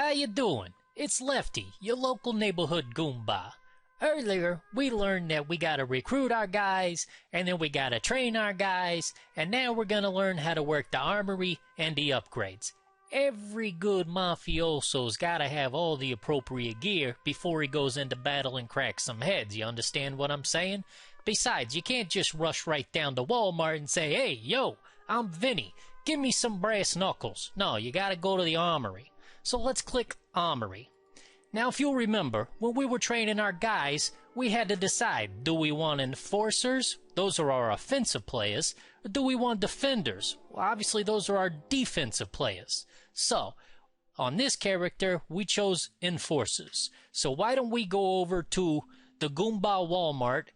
How you doing? It's Lefty, your local neighborhood Goomba. Earlier, we learned that we gotta recruit our guys, and then we gotta train our guys, and now we're gonna learn how to work the armory and the upgrades. Every good mafioso's gotta have all the appropriate gear before he goes into battle and cracks some heads, you understand what I'm saying? Besides, you can't just rush right down to Walmart and say, "Hey, yo, I'm Vinny, give me some brass knuckles." No, you gotta go to the armory. So let's click Armory. Now, if you'll remember, when we were training our guys, we had to decide, do we want enforcers? Those are our offensive players. Or do we want defenders? Well, obviously, those are our defensive players. So, on this character, we chose enforcers. So why don't we go over to the Goomba Walmart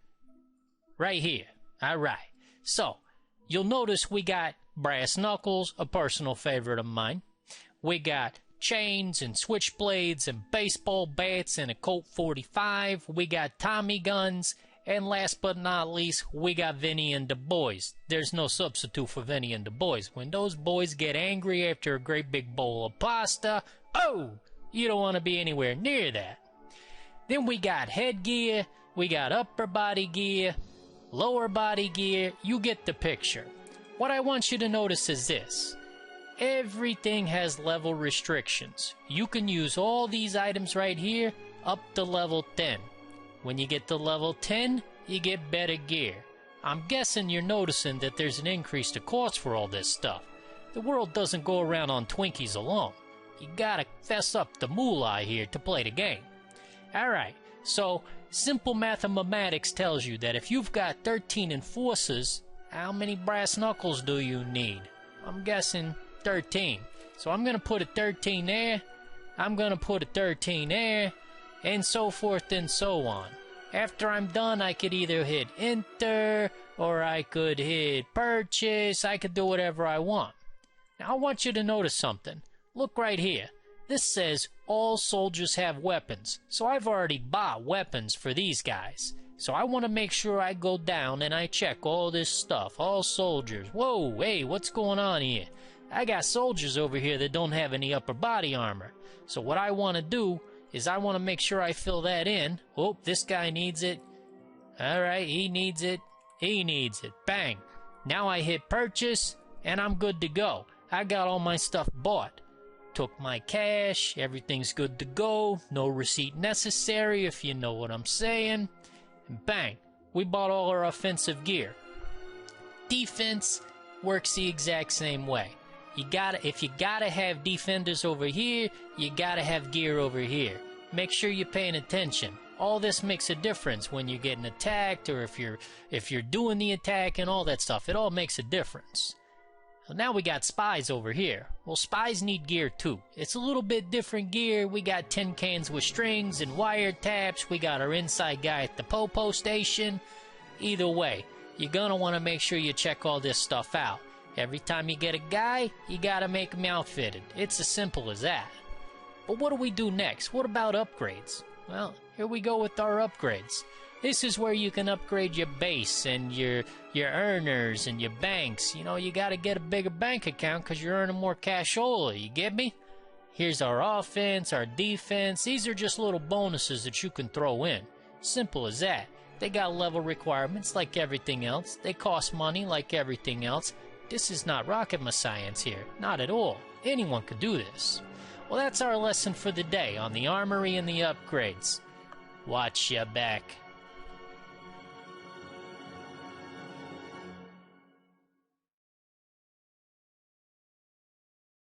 right here. Alright. So, you'll notice we got brass knuckles, a personal favorite of mine. We got chains and switchblades and baseball bats and a Colt 45. We got Tommy guns. And last but not least, we got Vinny and the boys. There's no substitute for Vinny and the boys. When those boys get angry after a great big bowl of pasta, oh, you don't want to be anywhere near that. Then we got headgear, we got upper body gear, lower body gear. You get the picture. What I want you to notice is this. Everything has level restrictions. You can use all these items right here up to level 10. When you get to level 10, you get better gear. I'm guessing you're noticing that there's an increase to cost for all this stuff. The world doesn't go around on Twinkies alone. You gotta fess up the moolah here to play the game. Alright, so simple mathematics tells you that if you've got 13 enforcers, how many brass knuckles do you need? I'm guessing 13. So I'm going to put a 13 there, I'm going to put a 13 there, and so forth and so on. After I'm done, I could either hit enter, or I could hit purchase, I could do whatever I want. Now I want you to notice something. Look right here. This says all soldiers have weapons. So I've already bought weapons for these guys. So I want to make sure I go down and I check all this stuff. All soldiers. Whoa, hey, what's going on here? I got soldiers over here that don't have any upper body armor. So what I want to do is I want to make sure I fill that in. Oh, this guy needs it. Alright, he needs it. He needs it. Bang. Now I hit purchase and I'm good to go. I got all my stuff bought. Took my cash. Everything's good to go. No receipt necessary, if you know what I'm saying. And bang. We bought all our offensive gear. Defense works the exact same way. If you gotta have defenders over here, you gotta have gear over here. Make sure you're paying attention. All this makes a difference when you're getting attacked, or if you're doing the attack and all that stuff. It all makes a difference. So now we got spies over here. Well, spies need gear too. It's a little bit different gear. We got tin cans with strings and wiretaps. We got our inside guy at the popo station. Either way, you're gonna want to make sure you check all this stuff out. Every time you get a guy, you gotta make him outfitted. It's as simple as that. But what do we do next? What about upgrades? Well, here we go with our upgrades. This is where you can upgrade your base and your earners and your banks. You know, you gotta get a bigger bank account because you're earning more cashola, you get me? Here's our offense, our defense. These are just little bonuses that you can throw in. Simple as that. They got level requirements like everything else. They cost money like everything else. This is not rocket science here. Not at all. Anyone could do this. Well, that's our lesson for the day on the armory and the upgrades. Watch your back.